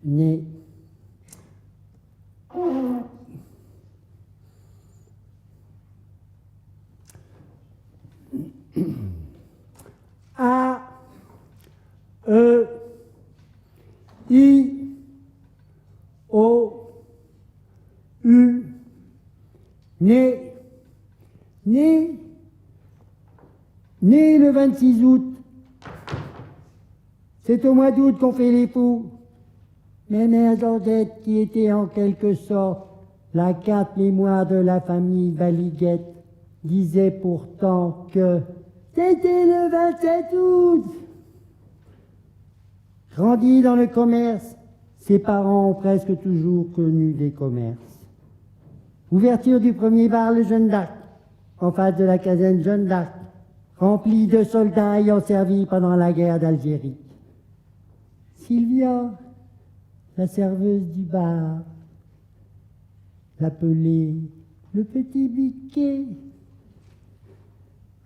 Né. A, E, I, O, U, né, né, né le 26 août. C'est au mois d'août qu'on fait les fous. Mais Mère Georgette, qui était en quelque sorte la carte mémoire de la famille Baliguette, disait pourtant que c'était le 27 août. Grandi dans le commerce, ses parents ont presque toujours connu des commerces. Ouverture du premier bar, le Jeanne d'Arc, en face de la caserne Jeanne d'Arc, remplie de soldats ayant servi pendant la guerre d'Algérie. Sylvia, la serveuse du bar, l'appelait le petit biquet.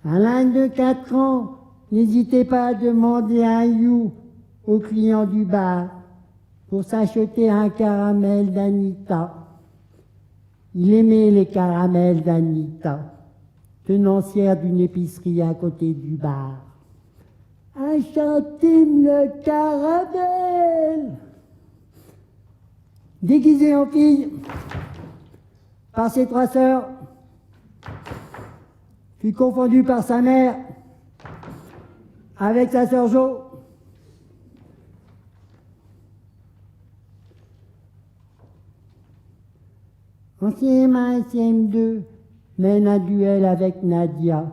Alain de 4 ans n'hésitait pas à demander un you aux clients du bar pour s'acheter un caramel d'Anita. Il aimait les caramels d'Anita, tenancière d'une épicerie à côté du bar. Un centime le caramel! Déguisé en fille par ses 3 sœurs, fut confondu par sa mère avec sa sœur Jo. En CM1 et CM2, mène un duel avec Nadia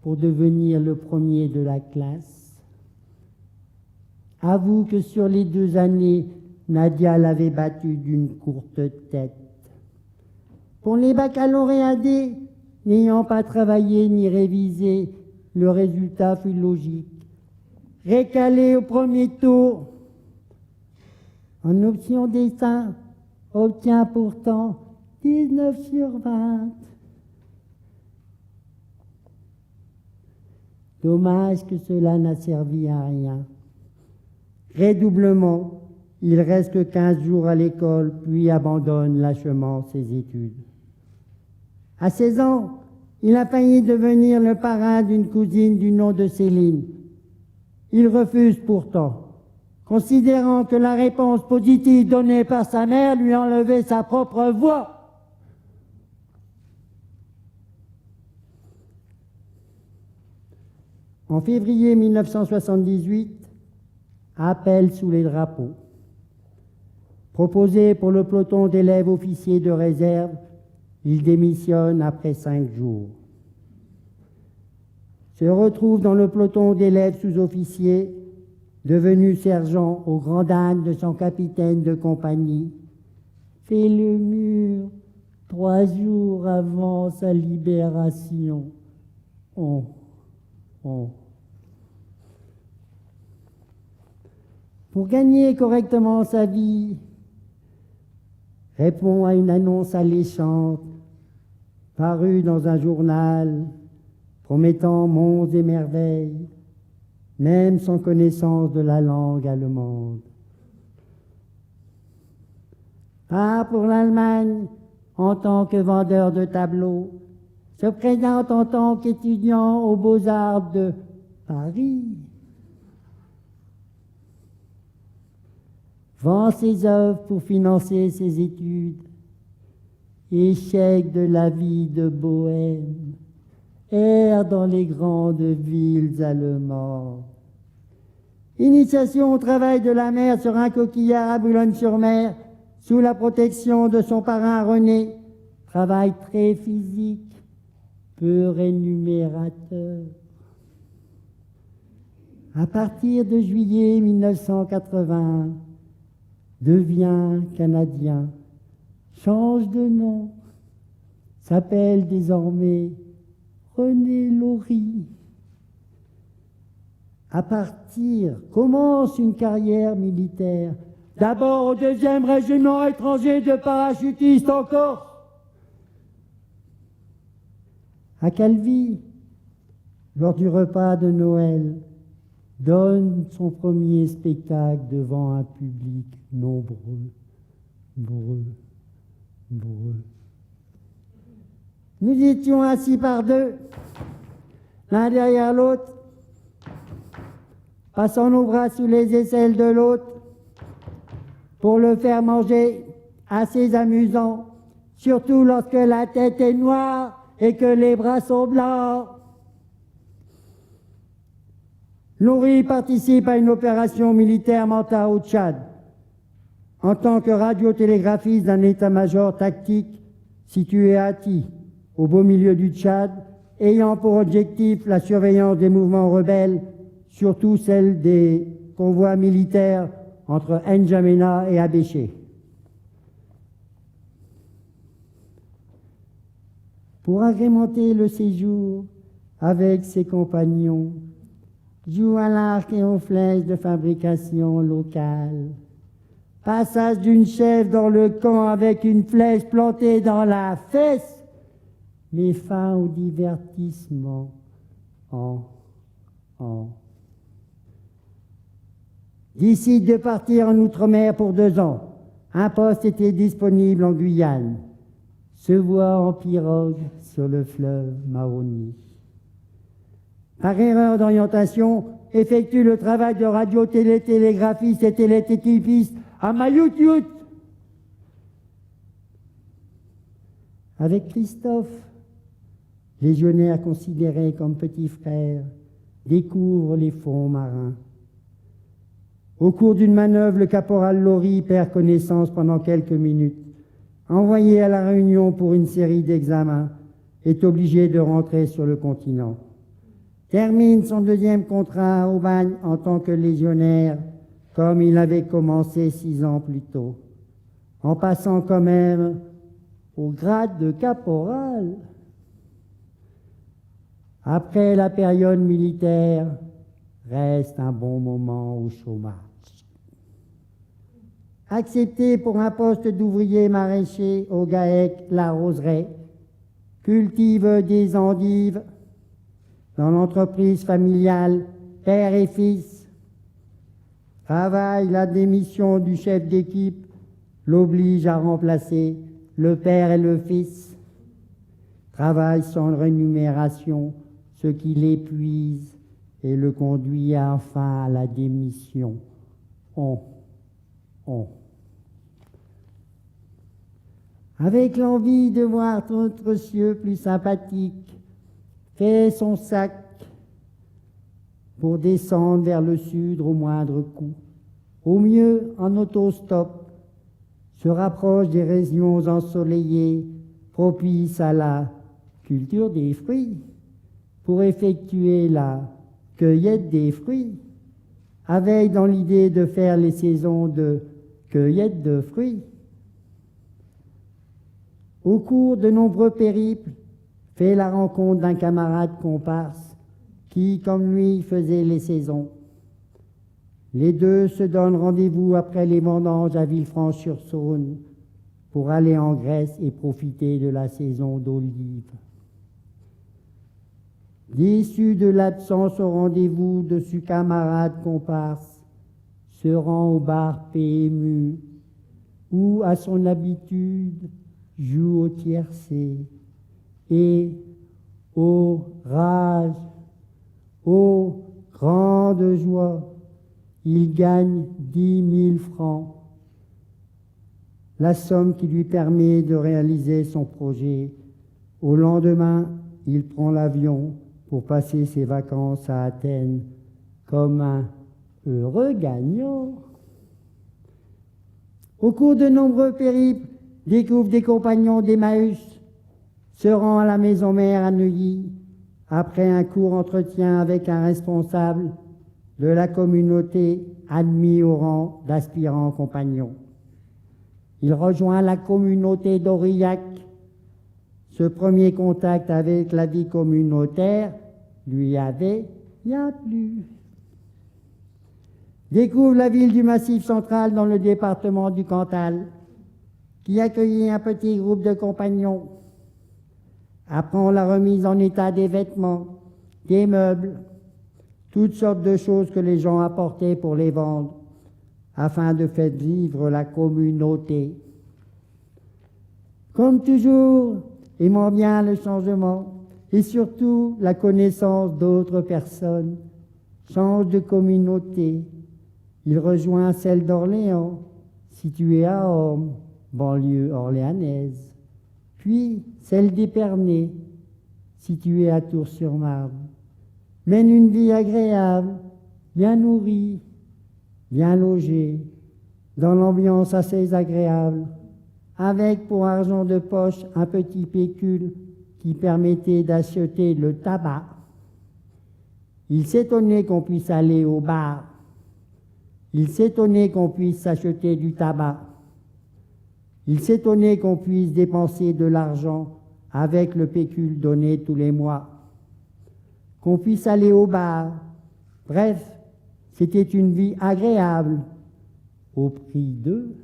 pour devenir le premier de la classe. Avoue que sur les 2 années, Nadia l'avait battu d'une courte tête. Pour les baccalauréats D, n'ayant pas travaillé ni révisé, le résultat fut logique. Récalé au premier tour, en option dessin, obtient pourtant 19 sur 20. Dommage que cela n'a servi à rien. Redoublement, il reste que 15 jours à l'école, puis abandonne lâchement ses études. À 16 ans, il a failli devenir le parrain d'une cousine du nom de Céline. Il refuse pourtant, considérant que la réponse positive donnée par sa mère lui enlevait sa propre voix. En février 1978, appel sous les drapeaux. Proposé pour le peloton d'élèves officiers de réserve, il démissionne après 5 jours. Se retrouve dans le peloton d'élèves sous-officiers, devenu sergent au grand dam de son capitaine de compagnie, fait le mur 3 jours avant sa libération. Pour gagner correctement sa vie, répond à une annonce alléchante parue dans un journal promettant monts et merveilles, même sans connaissance de la langue allemande. Part pour l'Allemagne en tant que vendeur de tableaux, se présente en tant qu'étudiant aux Beaux-Arts de Paris. Vend ses œuvres pour financer ses études. Échec de la vie de bohème. erre dans les grandes villes allemandes. Initiation au travail de la mer sur un coquillard à Boulogne-sur-Mer, sous la protection de son parrain René. Travail très physique, peu rémunérateur. À partir de juillet 1980, devient canadien, change de nom, s'appelle désormais René Laurie. À partir, commence une carrière militaire, d'abord au 2e régiment étranger de parachutistes en Corse. À Calvi, lors du repas de Noël, donne son premier spectacle devant un public nombreux. Nous étions assis par deux, l'un derrière l'autre, passant nos bras sous les aisselles de l'autre pour le faire manger, assez amusant, surtout lorsque la tête est noire et que les bras sont blancs. Laurie participe à une opération militaire Manta au Tchad, en tant que radiotélégraphiste d'un état-major tactique situé à Ati, au beau milieu du Tchad, ayant pour objectif la surveillance des mouvements rebelles, surtout celle des convois militaires entre N'Djamena et Abéché. Pour agrémenter le séjour avec ses compagnons, joue à l'arc et aux flèches de fabrication locale. Passage d'une chèvre dans le camp avec une flèche plantée dans la fesse, mais fin au divertissement. Décide de partir en Outre-mer pour 2 ans. Un poste était disponible en Guyane. Se voit en pirogue sur le fleuve Maroni. Par erreur d'orientation, effectue le travail de radio-télégraphiste et télétypiste à Mayout-Yout. Avec Christophe, légionnaire considéré comme petit frère, découvre les fonds marins. Au cours d'une manœuvre, le caporal Laurie perd connaissance pendant quelques minutes. Envoyé à la Réunion pour une série d'examens, est obligé de rentrer sur le continent. Termine son 2e contrat au bagne en tant que légionnaire, comme il avait commencé 6 ans plus tôt, en passant quand même au grade de caporal. Après la période militaire, reste un bon moment au chômage. Accepté pour un poste d'ouvrier maraîcher au GAEC La Roseraie, cultive des endives dans l'entreprise familiale père et fils. Travaille, la démission du chef d'équipe l'oblige à remplacer le père et le fils. Travaille sans rémunération, ce qui l'épuise et le conduit enfin à la démission. Avec l'envie de voir d'autres cieux plus sympathiques, fait son sac pour descendre vers le sud au moindre coup. Au mieux en autostop, se rapproche des régions ensoleillées, propices à la culture des fruits, pour effectuer la cueillette des fruits, avec dans l'idée de faire les saisons de cueillette de fruits. Au cours de nombreux périples, fait la rencontre d'un camarade comparse qui, comme lui, faisait les saisons. Les deux se donnent rendez-vous après les vendanges à Villefranche-sur-Saône pour aller en Grèce et profiter de la saison d'olives. Déçu de l'absence au rendez-vous de ce camarade comparse, se rend au bar PMU, où, à son habitude, joue au tiercé. Et, ô rage, ô grande joie, il gagne 10 000 francs, la somme qui lui permet de réaliser son projet. Au lendemain, il prend l'avion pour passer ses vacances à Athènes comme un heureux gagnant. Au cours de nombreux périples, découvre des compagnons d'Emmaüs, se rend à la maison mère à Neuilly, après un court entretien avec un responsable de la communauté admis au rang d'aspirant compagnon. Il rejoint la communauté d'Aurillac. Ce premier contact avec la vie communautaire lui avait bien plu. Découvre la ville du Massif central dans le département du Cantal, qui accueillait un petit groupe de compagnons. Apprend la remise en état des vêtements, des meubles, toutes sortes de choses que les gens apportaient pour les vendre, afin de faire vivre la communauté. Comme toujours, aimant bien le changement et surtout la connaissance d'autres personnes, change de communauté. Il rejoint celle d'Orléans, située à Orme, banlieue orléanaise, puis celle d'Épernay, située à Tours-sur-Marne. Mène une vie agréable, bien nourrie, bien logée, dans l'ambiance assez agréable, avec pour argent de poche un petit pécule qui permettait d'acheter le tabac. Il s'étonnait qu'on puisse aller au bar. Il s'étonnait qu'on puisse s'acheter du tabac. Il s'étonnait qu'on puisse dépenser de l'argent avec le pécule donné tous les mois. Qu'on puisse aller au bar. Bref, c'était une vie agréable au prix de...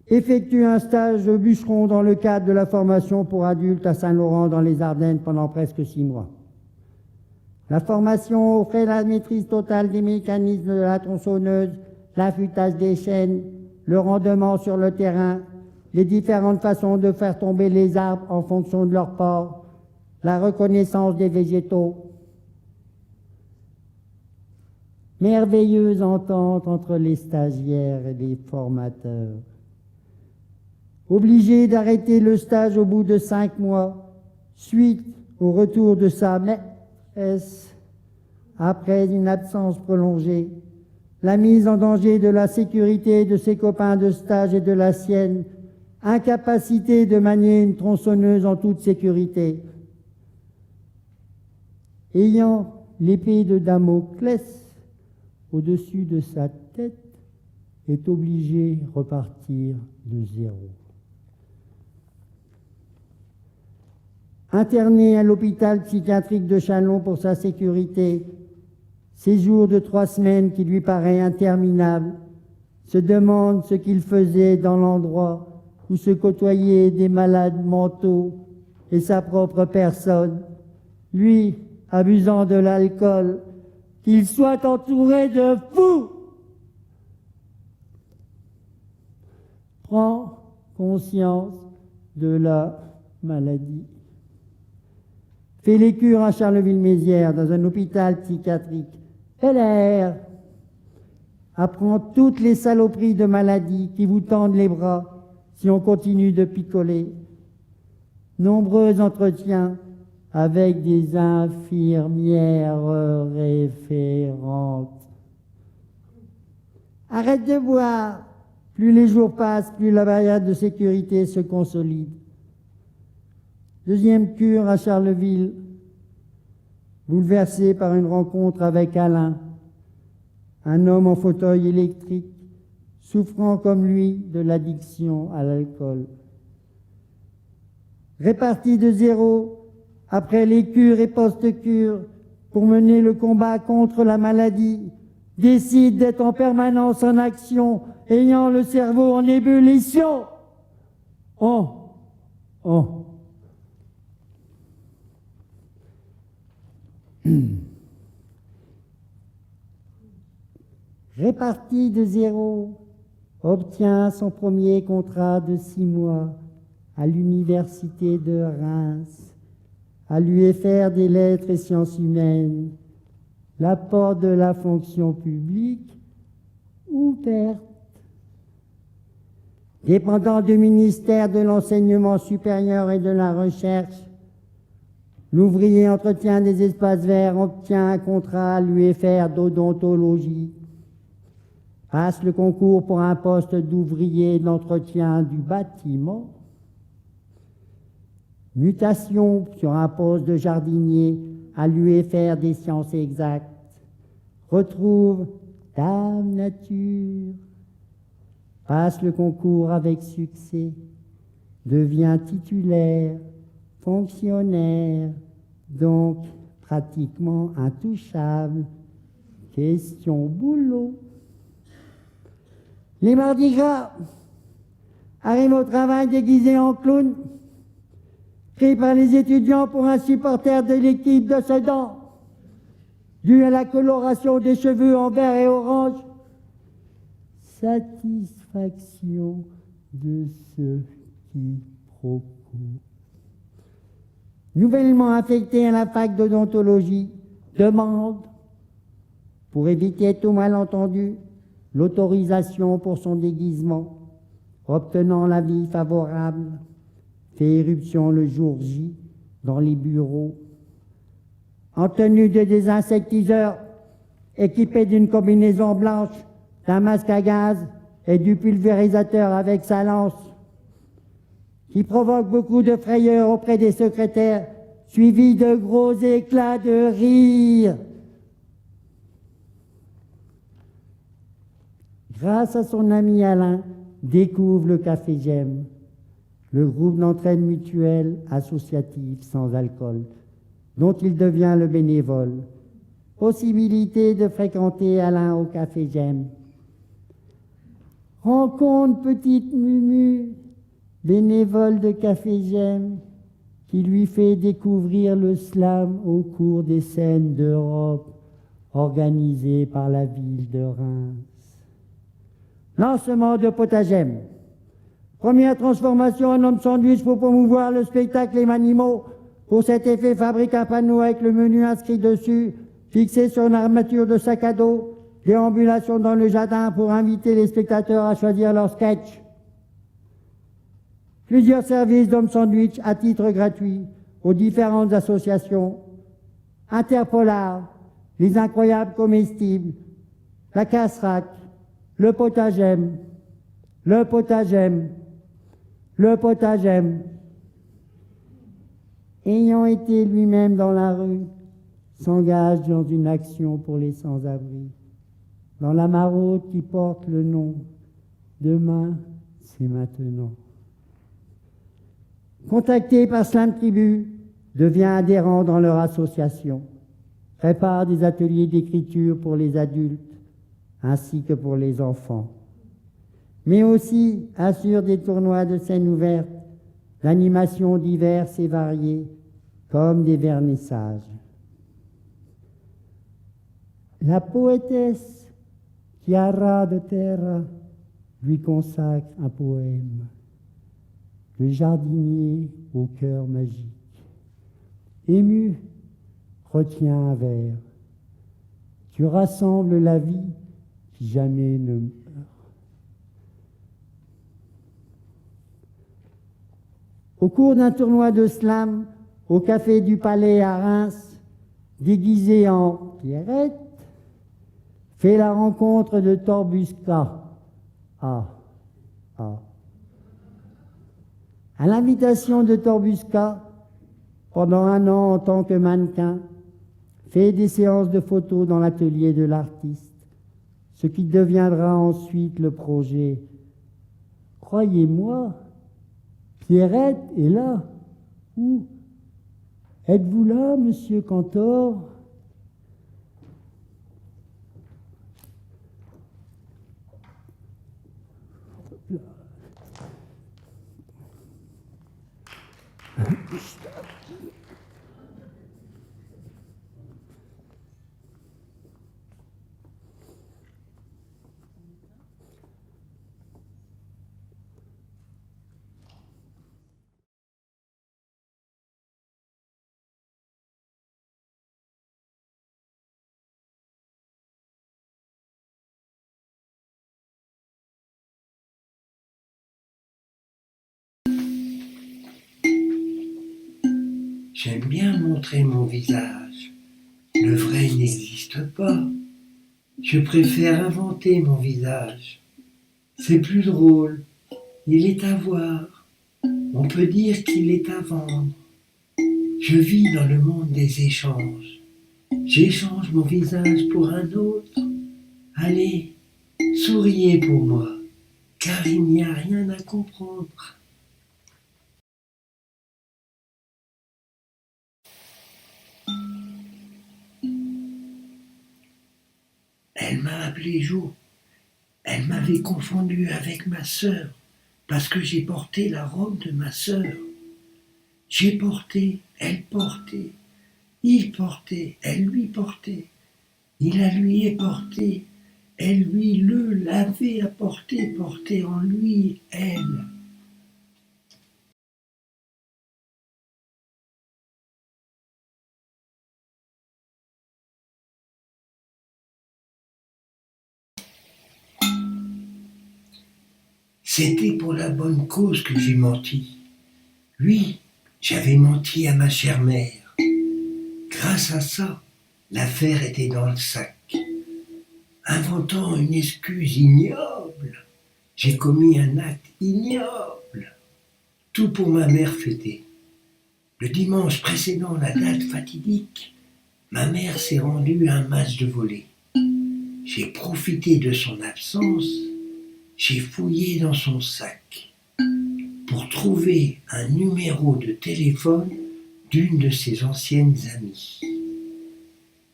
Effectue un stage de bûcheron dans le cadre de la formation pour adultes à Saint-Laurent dans les Ardennes pendant presque 6 mois. La formation offrait la maîtrise totale des mécanismes de la tronçonneuse, l'affûtage des chaînes, le rendement sur le terrain, les différentes façons de faire tomber les arbres en fonction de leur port, la reconnaissance des végétaux. Merveilleuse entente entre les stagiaires et les formateurs. Obligé d'arrêter le stage au bout de 5 mois, suite au retour de sa maîtresse, après une absence prolongée, la mise en danger de la sécurité de ses copains de stage et de la sienne, incapacité de manier une tronçonneuse en toute sécurité. Ayant l'épée de Damoclès au-dessus de sa tête, est obligé de repartir de zéro. Interné à l'hôpital psychiatrique de Châlons pour sa sécurité, séjour de 3 semaines qui lui paraît interminable, se demande ce qu'il faisait dans l'endroit où se côtoyaient des malades mentaux et sa propre personne, lui abusant de l'alcool, qu'il soit entouré de fous. Prend conscience de la maladie. Fait les cures à Charleville-Mézières dans un hôpital psychiatrique. LR apprend toutes les saloperies de maladies qui vous tendent les bras si on continue de picoler. Nombreux entretiens avec des infirmières référentes. Arrête de boire. Plus les jours passent, plus la barrière de sécurité se consolide. Deuxième cure à Charleville, bouleversé par une rencontre avec Alain, un homme en fauteuil électrique, souffrant comme lui de l'addiction à l'alcool. Réparti de zéro, après les cures et post-cures, pour mener le combat contre la maladie, décide d'être en permanence en action, ayant le cerveau en ébullition. Réparti de zéro, obtient son premier contrat de 6 mois à l'université de Reims, à l'UFR des lettres et sciences humaines, l'apport de la fonction publique ouverte. dépendant du ministère de l'Enseignement supérieur et de la Recherche, l'ouvrier entretient des espaces verts, obtient un contrat à l'UFR d'odontologie, passe le concours pour un poste d'ouvrier d'entretien du bâtiment, mutation sur un poste de jardinier à l'UFR des sciences exactes, retrouve Dame Nature, passe le concours avec succès, devient titulaire, fonctionnaire, donc pratiquement intouchable. Question boulot. Les mardis gras arrivent au travail déguisés en clown, pris par les étudiants pour un supporter de l'équipe de Sedan, dû à la coloration des cheveux en vert et orange. Satisfaction de ce quiproquo. Nouvellement affecté à la fac d'odontologie, demande, pour éviter tout malentendu, l'autorisation pour son déguisement, obtenant l'avis favorable, fait éruption le jour J dans les bureaux, en tenue de désinsectiseur, équipé d'une combinaison blanche, d'un masque à gaz et du pulvérisateur avec sa lance, qui provoque beaucoup de frayeur auprès des secrétaires, suivi de gros éclats de rire. Grâce à son ami Alain, découvre le Café J'aime, le groupe d'entraide mutuelle associative sans alcool, dont il devient le bénévole. Possibilité de fréquenter Alain au Café J'aime. Rencontre petite Mumu, bénévole de Café J'aime, qui lui fait découvrir le slam au cours des scènes d'Europe organisées par la ville de Reims. Lancement de Potagem. Première transformation en homme sandwich pour promouvoir le spectacle Les Animaux. Pour cet effet, fabrique un panneau avec le menu inscrit dessus, fixé sur une armature de sac à dos. Déambulation dans le jardin pour inviter les spectateurs à choisir leur sketch. Plusieurs services d'hommes sandwich à titre gratuit aux différentes associations. Interpolar, les incroyables comestibles, la Casrac, le Potagem, le Potagem, le Potagem. Ayant été lui-même dans la rue, s'engage dans une action pour les sans-abri. Dans la maraude qui porte le nom « Demain, c'est maintenant ». Contacté par Slam Tribu, devient adhérent dans leur association, prépare des ateliers d'écriture pour les adultes ainsi que pour les enfants, mais aussi assure des tournois de scènes ouvertes, d'animations diverses et variées, comme des vernissages. La poétesse Chiara de Terra lui consacre un poème. Le jardinier au cœur magique. Ému, retiens un vers. Tu rassembles la vie qui jamais ne meurt. Au cours d'un tournoi de slam au Café du Palais à Reims, déguisé en Pierrette, fait la rencontre de Torbusca. À l'invitation de Torbusca, pendant un an en tant que mannequin, fait des séances de photos dans l'atelier de l'artiste, ce qui deviendra ensuite le projet. Croyez-moi, Pierrette est là. Où? Êtes-vous là, monsieur Cantor? J'aime bien montrer mon visage. Le vrai n'existe pas. Je préfère inventer mon visage. C'est plus drôle. Il est à voir. On peut dire qu'il est à vendre. Je vis dans le monde des échanges. J'échange mon visage pour un autre. Allez, souriez pour moi, car il n'y a rien à comprendre. Elle m'a appelé Jo. Elle m'avait confondu avec ma sœur, parce que j'ai porté la robe de ma sœur. J'ai porté, elle portait, il portait, elle lui portait, il la lui est porté, elle lui le l'avait apporté, porté en lui, elle. C'était pour la bonne cause que j'ai menti. Oui, j'avais menti à ma chère mère. Grâce à ça, l'affaire était dans le sac. Inventant une excuse ignoble, j'ai commis un acte ignoble. Tout pour ma mère fêtée. Le dimanche précédant la date fatidique, ma mère s'est rendue à un match de volley. J'ai profité de son absence, j'ai fouillé dans son sac pour trouver un numéro de téléphone d'une de ses anciennes amies.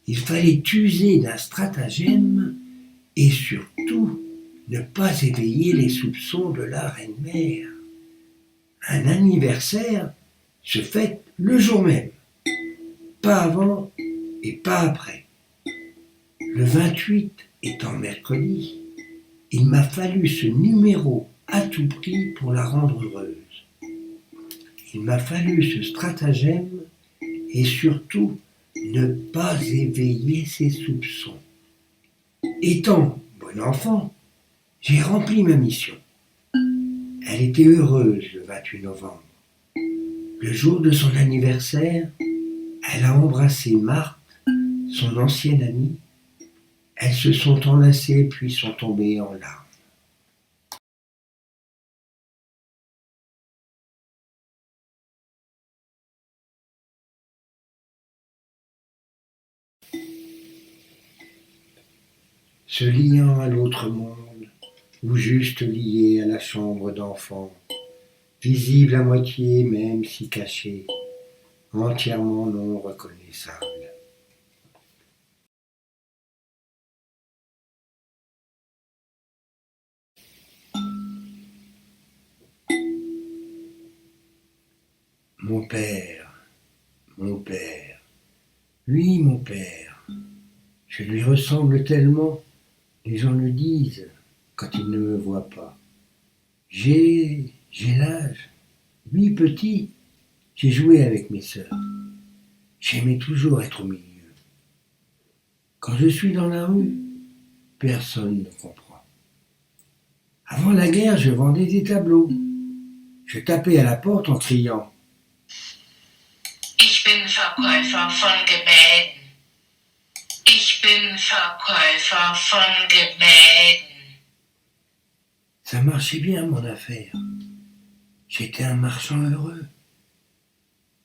Il fallait user d'un stratagème et surtout ne pas éveiller les soupçons de la reine-mère. Un anniversaire se fête le jour même, pas avant et pas après. Le 28 étant mercredi, il m'a fallu ce numéro à tout prix pour la rendre heureuse. Il m'a fallu ce stratagème et surtout ne pas éveiller ses soupçons. Étant bon enfant, j'ai rempli ma mission. Elle était heureuse le 28 novembre. Le jour de son anniversaire, elle a embrassé Marthe, son ancienne amie. Elles se sont enlacées puis sont tombées en larmes. Se liant à l'autre monde, ou juste lié à la chambre d'enfant, visible à moitié même si caché, entièrement non reconnaissable. Mon père, oui mon père, je lui ressemble tellement, les gens le disent quand ils ne me voient pas. J'ai l'âge, oui petit, j'ai joué avec mes sœurs. J'aimais toujours être au milieu. Quand je suis dans la rue, personne ne comprend. Avant la guerre, je vendais des tableaux. Je tapais à la porte en criant Ich bin Verkäufer von Gemälden. Ich bin Verkäufer von Gemälden. Ça marchait bien mon affaire. J'étais un marchand heureux.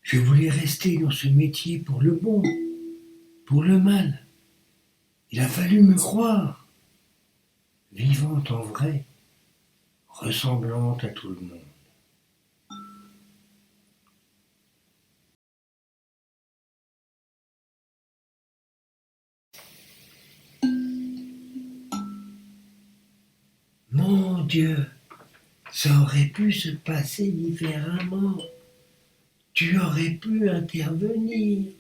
Je voulais rester dans ce métier pour le bon, pour le mal. Il a fallu me croire, vivante en vrai, ressemblante à tout le monde. Mon Dieu, ça aurait pu se passer différemment. Tu aurais pu intervenir,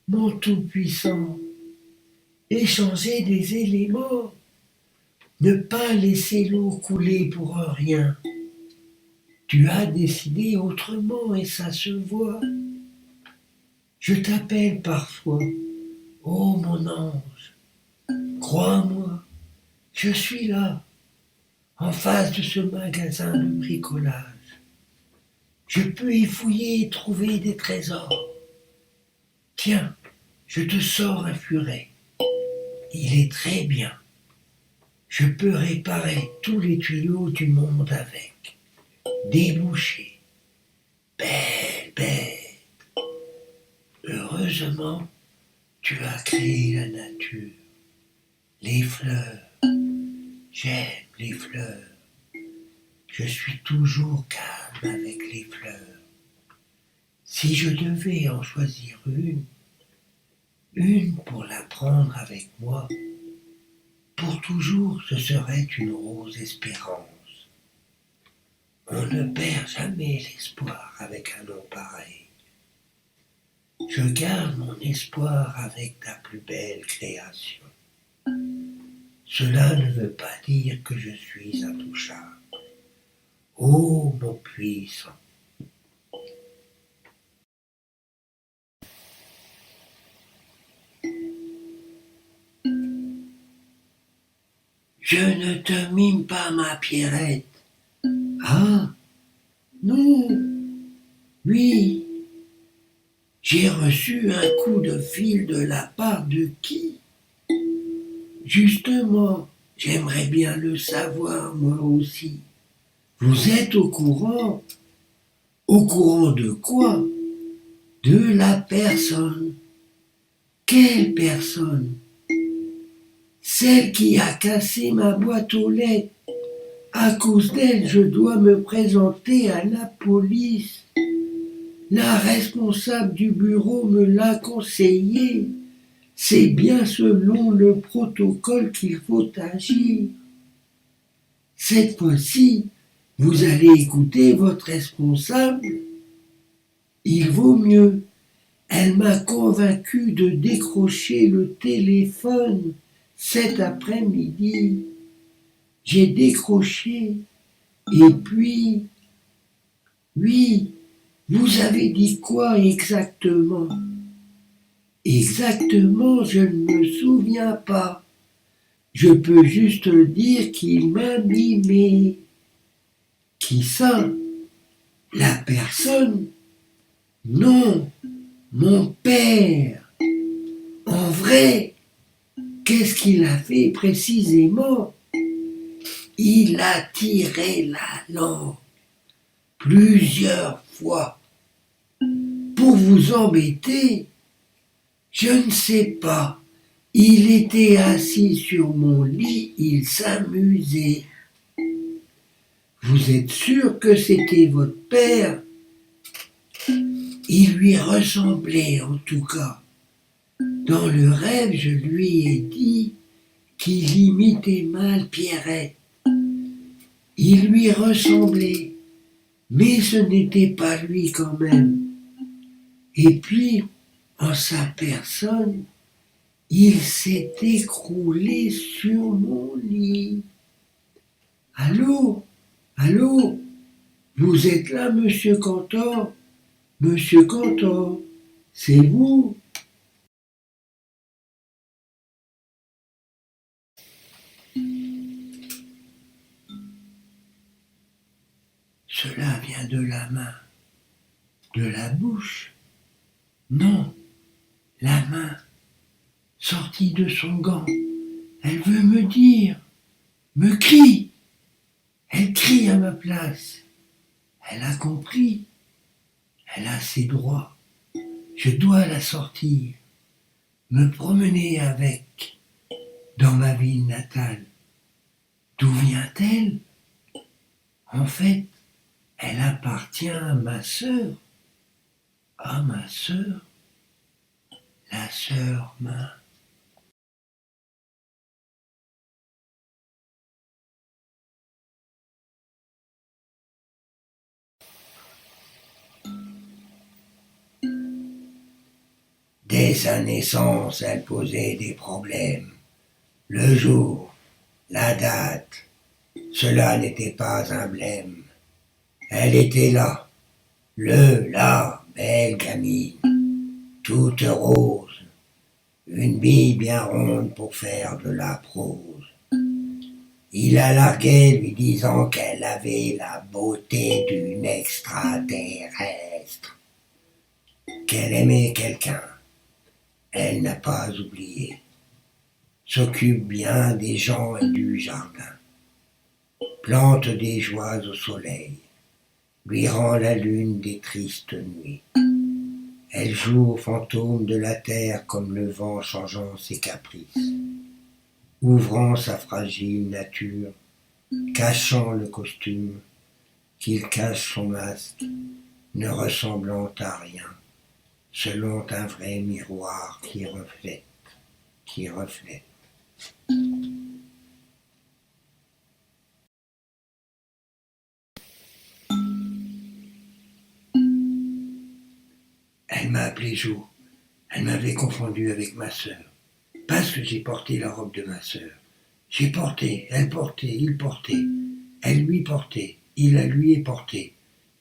mon Tout-Puissant, échanger des éléments, ne pas laisser l'eau couler pour rien. Tu as décidé autrement et ça se voit. Je t'appelle parfois, oh mon ange, crois-moi, je suis là, en face de ce magasin de bricolage. Je peux y fouiller et trouver des trésors. Tiens, je te sors un furet. Il est très bien. Je peux réparer tous les tuyaux du monde avec. Déboucher. Belle bête. Heureusement, tu as créé la nature. Les fleurs. J'aime les fleurs. Je suis toujours calme avec les fleurs. Si je devais en choisir une pour la prendre avec moi, pour toujours ce serait une rose espérance. On ne perd jamais l'espoir avec un nom pareil. Je garde mon espoir avec ta plus belle création. Cela ne veut pas dire que je suis intouchable. Ô mon puissant! Je ne te mime pas, ma Pierrette. Ah, non, oui, j'ai reçu un coup de fil de la part de qui? Justement, j'aimerais bien le savoir, moi aussi. Vous êtes au courant? Au courant de quoi? De la personne. Quelle personne? Celle qui a cassé ma boîte aux lettres. À cause d'elle, je dois me présenter à la police. La responsable du bureau me l'a conseillé. C'est bien selon le protocole qu'il faut agir. Cette fois-ci, vous allez écouter votre responsable. Il vaut mieux. Elle m'a convaincu de décrocher le téléphone cet après-midi. J'ai décroché. Et puis, oui, vous avez dit quoi exactement? Exactement, je ne me souviens pas. Je peux juste dire qu'il m'a mimé. Qui ça? La personne? Non, mon père. En vrai, qu'est-ce qu'il a fait précisément? Il a tiré la langue plusieurs fois pour vous embêter. Je ne sais pas. Il était assis sur mon lit, il s'amusait. Vous êtes sûr que c'était votre père? Il lui ressemblait en tout cas. Dans le rêve, je lui ai dit qu'il imitait mal Pierrette. Il lui ressemblait, mais ce n'était pas lui quand même. Et puis, en sa personne, il s'est écroulé sur mon lit. Allô? Allô? Vous êtes là, monsieur Cantor? Monsieur Cantor, c'est vous? Cela vient de la main, de la bouche. Non, la main, sortie de son gant. Elle veut me dire, me crie. Elle crie à ma place. Elle a compris. Elle a ses droits. Je dois la sortir, me promener avec dans ma ville natale. D'où vient-elle? En fait, elle appartient à ma sœur. À ma sœur, la sœur main. Dès sa naissance, elle posait des problèmes. Le jour, la date, cela n'était pas un blême. Elle était là, la belle gamine, toute rose, une bille bien ronde pour faire de la prose. Il la larguait lui disant qu'elle avait la beauté d'une extraterrestre, qu'elle aimait quelqu'un. Elle n'a pas oublié. S'occupe bien des gens et du jardin. Plante des joies au soleil. Lui rend la lune des tristes nuits. Elle joue aux fantômes de la terre comme le vent changeant ses caprices, ouvrant sa fragile nature, cachant le costume, qu'il cache son masque, ne ressemblant à rien, selon un vrai miroir qui reflète. Elle m'a appelé Jo. Elle m'avait confondu avec ma sœur, parce que j'ai porté la robe de ma sœur. J'ai porté, elle portait, il portait, elle lui portait, il la lui est porté.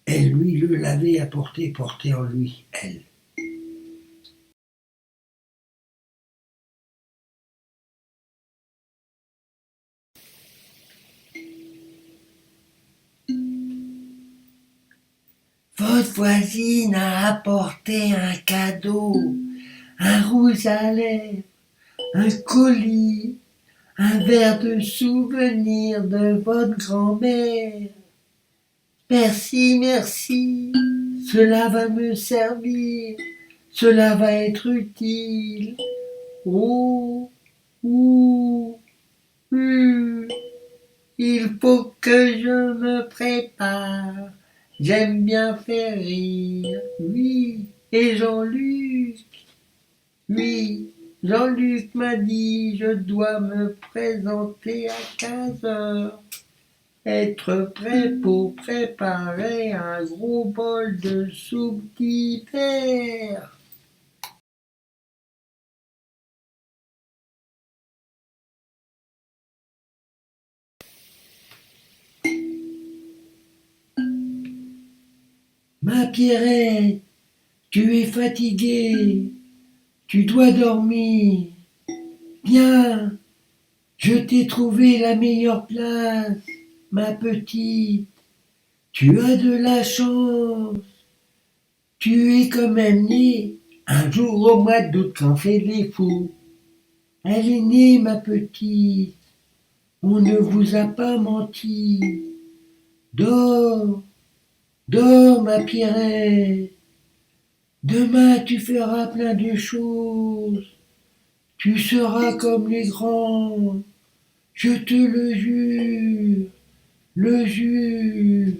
Elle lui le l'avait apporté, porté en lui, elle. Votre voisine a apporté un cadeau, un rouge à lèvres, un colis, un verre de souvenir de votre grand-mère. Merci, merci, cela va me servir, cela va être utile. Oh, ouh, il faut que je me prépare. J'aime bien faire rire, oui. Et Jean-Luc, oui. Jean-Luc m'a dit, je dois me présenter à 15h. Être prêt pour préparer un gros bol de soupe d'hiver. Ma Pierrette, tu es fatiguée, tu dois dormir. Bien, je t'ai trouvé la meilleure place, ma petite. Tu as de la chance. Tu es quand même née un jour au mois d'août quand fait les fous. Elle est née, ma petite. On ne vous a pas menti. Dors, dors, ma Pierrette. Demain, tu feras plein de choses. Tu seras comme les grands. Je te le jure, le jure.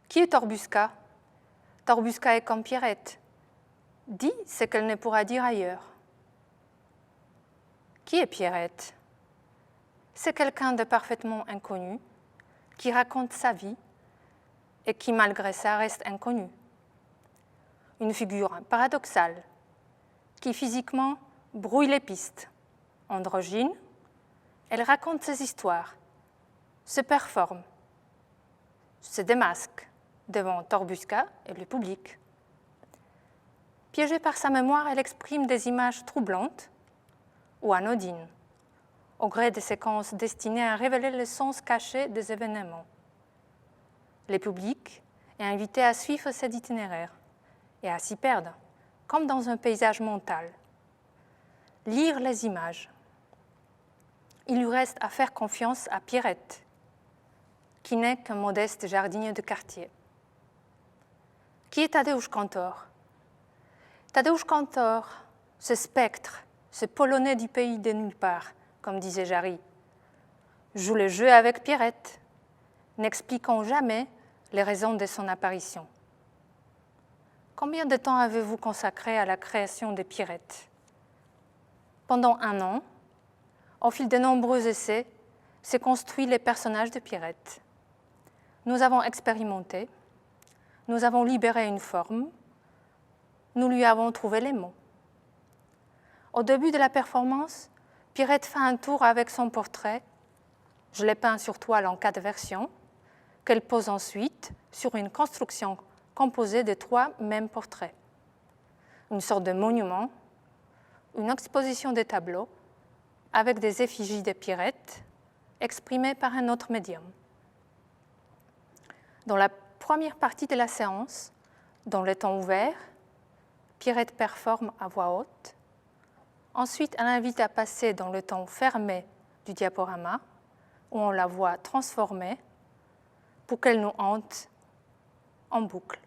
Qui est Torbusca? Torbusca est comme Pierrette. Dit ce qu'elle ne pourra dire ailleurs. Qui est Pierrette? C'est quelqu'un de parfaitement inconnu, qui raconte sa vie et qui, malgré ça, reste inconnu. Une figure paradoxale, qui physiquement brouille les pistes. Androgyne, elle raconte ses histoires, se performe, se démasque devant Torbusca et le public. Piégée par sa mémoire, elle exprime des images troublantes ou anodines, au gré des séquences destinées à révéler le sens caché des événements. Le public est invité à suivre cet itinéraire et à s'y perdre, comme dans un paysage mental. Lire les images. Il lui reste à faire confiance à Pierrette, qui n'est qu'un modeste jardinier de quartier. Qui est Tadeusz Kantor? Tadeusz Kantor, ce spectre, ce Polonais du pays de nulle part, comme disait Jarry, joue le jeu avec Pierrette, n'expliquant jamais les raisons de son apparition. Combien de temps avez-vous consacré à la création de Pierrette? Pendant 1 an, au fil de nombreux essais, s'est construit les personnages de Pierrette. Nous avons expérimenté, nous avons libéré une forme, nous lui avons trouvé les mots. Au début de la performance, Pierrette fait un tour avec son portrait. Je l'ai peint sur toile en 4 versions, qu'elle pose ensuite sur une construction composée de 3 mêmes portraits. Une sorte de monument, une exposition de tableaux avec des effigies de Pierrette exprimées par un autre médium. Dans la première partie de la séance, dans le temps ouvert, Pierrette performe à voix haute. Ensuite, elle invite à passer dans le temps fermé du diaporama, où on la voit transformée pour qu'elle nous hante en boucle.